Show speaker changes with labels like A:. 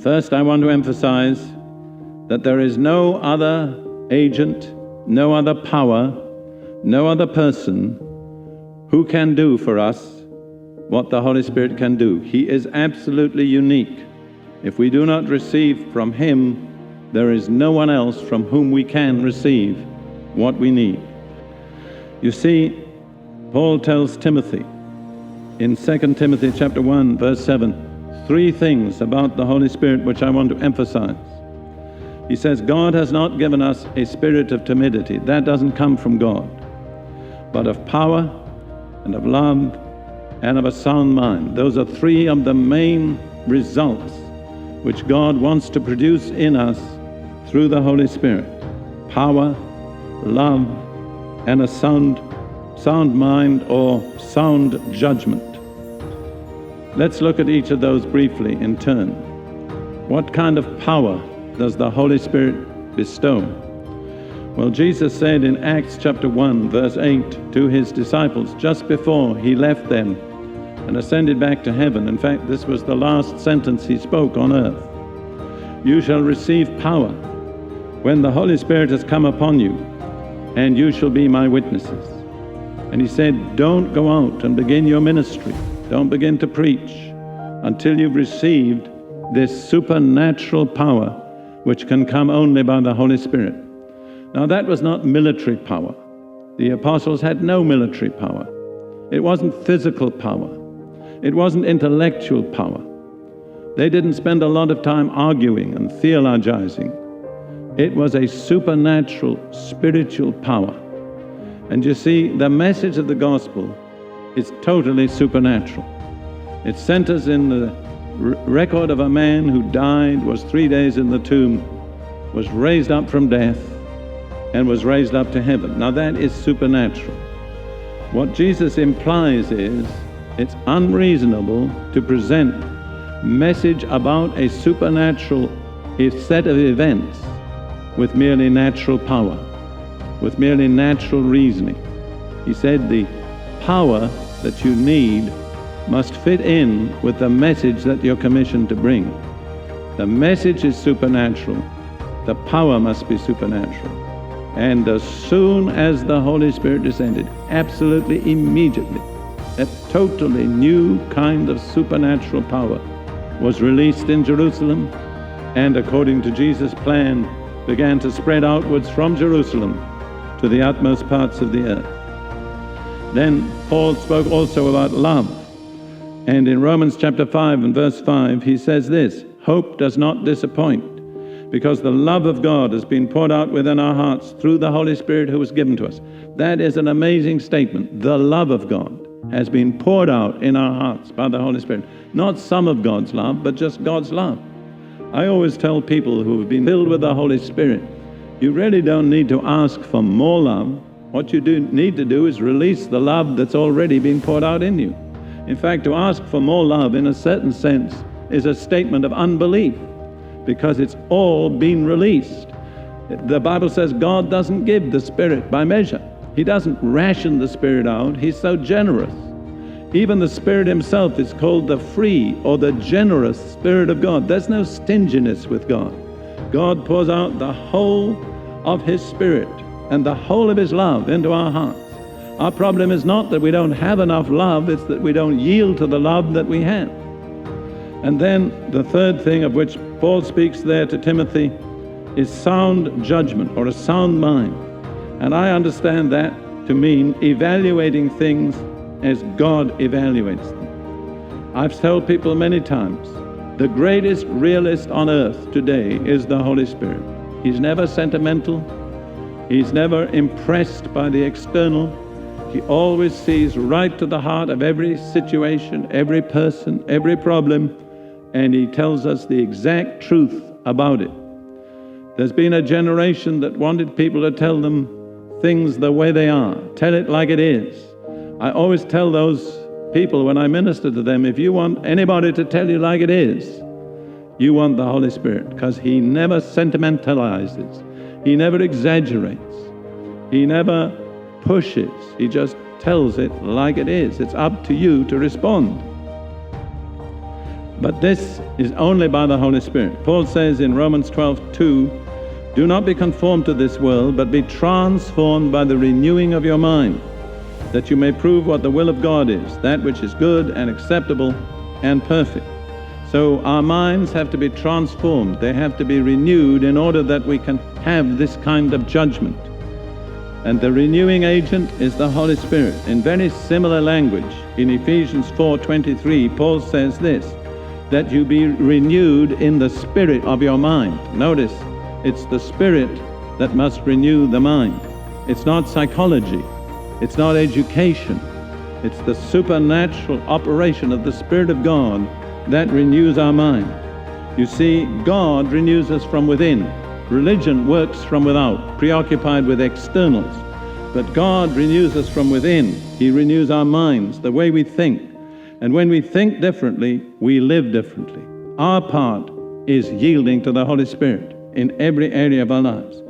A: First, I want to emphasize that there is no other agent, no other power, no other person who can do for us what the Holy Spirit can do. He is absolutely unique. If we do not receive from Him, there is no one else from whom we can receive what we need. You see, Paul tells Timothy in 2 Timothy chapter 1, verse 7, 3 things about the Holy Spirit which I want to emphasize. He says, God has not given us a spirit of timidity. That doesn't come from God. But of power and of love and of a sound mind. Those are 3 of the main results which God wants to produce in us through the Holy Spirit. Power, love, and a sound mind or sound judgment. Let's look at each of those briefly in turn. What kind of power does the Holy Spirit bestow? Well, Jesus said in Acts chapter 1, verse 8 to His disciples, just before He left them and ascended back to heaven. In fact, this was the last sentence He spoke on earth. You shall receive power when the Holy Spirit has come upon you, and you shall be my witnesses. And He said, don't go out and begin your ministry. Don't begin to preach until you've received this supernatural power which can come only by the Holy Spirit. Now, that was not military power. The apostles had no military power. It wasn't physical power. It wasn't intellectual power. They didn't spend a lot of time arguing and theologizing. It was a supernatural, spiritual power. And you see, the message of the gospel is totally supernatural. It centers in the record of a man who died, was 3 days in the tomb, was raised up from death, and was raised up to heaven. Now that is supernatural. What Jesus implies is it's unreasonable to present message about a supernatural set of events with merely natural power, with merely natural reasoning. He said the power that you need must fit in with the message that you're commissioned to bring. The message is supernatural. The power must be supernatural. And as soon as the Holy Spirit descended, absolutely immediately, a totally new kind of supernatural power was released in Jerusalem, and according to Jesus' plan, began to spread outwards from Jerusalem to the utmost parts of the earth. Then Paul spoke also about love. And in Romans chapter 5 and verse 5, he says this, hope does not disappoint, because the love of God has been poured out within our hearts through the Holy Spirit who was given to us. That is an amazing statement. The love of God has been poured out in our hearts by the Holy Spirit. Not some of God's love, but just God's love. I always tell people who have been filled with the Holy Spirit, you really don't need to ask for more love. What you need to do is release the love that's already been poured out in you. In fact, to ask for more love in a certain sense is a statement of unbelief, because it's all been released. The Bible says God doesn't give the Spirit by measure. He doesn't ration the Spirit out. He's so generous. Even the Spirit Himself is called the free or the generous Spirit of God. There's no stinginess with God. God pours out the whole of His Spirit and the whole of His love into our hearts. Our problem is not that we don't have enough love, it's that we don't yield to the love that we have. And then the third thing of which Paul speaks there to Timothy is sound judgment or a sound mind. And I understand that to mean evaluating things as God evaluates them. I've told people many times, the greatest realist on earth today is the Holy Spirit. He's never sentimental. He's never impressed by the external. He always sees right to the heart of every situation, every person, every problem, and He tells us the exact truth about it. There's been a generation that wanted people to tell them things the way they are. Tell it like it is. I always tell those people when I minister to them, if you want anybody to tell you like it is, you want the Holy Spirit, because He never sentimentalizes. He never exaggerates. He never pushes. He just tells it like it is. It's up to you to respond. But this is only by the Holy Spirit. Paul says in Romans 12:2, "Do not be conformed to this world, but be transformed by the renewing of your mind, that you may prove what the will of God is, that which is good and acceptable and perfect." So our minds have to be transformed. They have to be renewed in order that we can have this kind of judgment. And the renewing agent is the Holy Spirit. In very similar language, in Ephesians 4:23, Paul says this, that you be renewed in the spirit of your mind. Notice, it's the Spirit that must renew the mind. It's not psychology. It's not education. It's the supernatural operation of the Spirit of God that renews our mind. You see, God renews us from within. Religion works from without, preoccupied with externals. But God renews us from within. He renews our minds, the way we think. And when we think differently, we live differently. Our part is yielding to the Holy Spirit in every area of our lives.